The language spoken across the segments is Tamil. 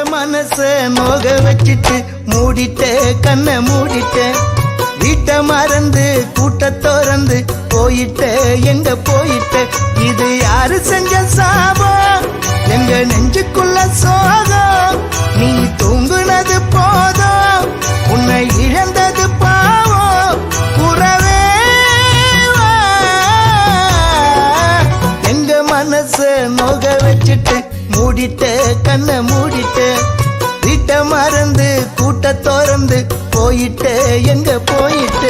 மனச நோக வச்சிட்டு மூடிட்ட கண்ணை மூடிட்ட வீட்டை மறந்து கூட்ட திறந்து போயிட்ட எங்க போயிட்ட இது யாரு செஞ்ச சாபம் எங்க நெஞ்சுக்குள்ள சோகம் நீ தூங்குனது போதும் உன்னை இழந்தது பாவம் புறவே எங்க மனச நோக வச்சிட்டு மூடிட்ட கண்ணை மூடிட்ட வீட்டை மறந்து கூட்ட திறந்து போயிட்ட எங்க போயிட்ட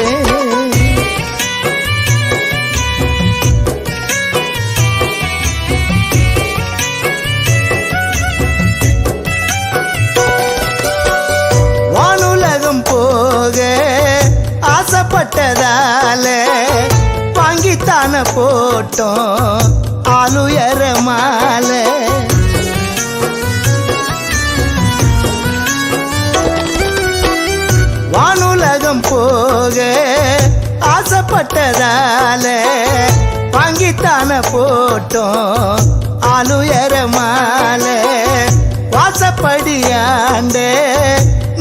வானுலகம் போக ஆசைப்பட்டதால வாங்கித்தான போட்டோம் ஆளுயர மாலை வானுலகம் போக ஆசைப்பட்டதால வாங்கித்தான போட்டோம் ஆளுயர மாலை வாசப்படியாண்ட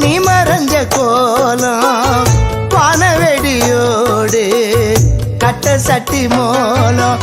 நீ மறைஞ்ச கோலம் வானவெடியோடு கட்ட சட்டி மோலம்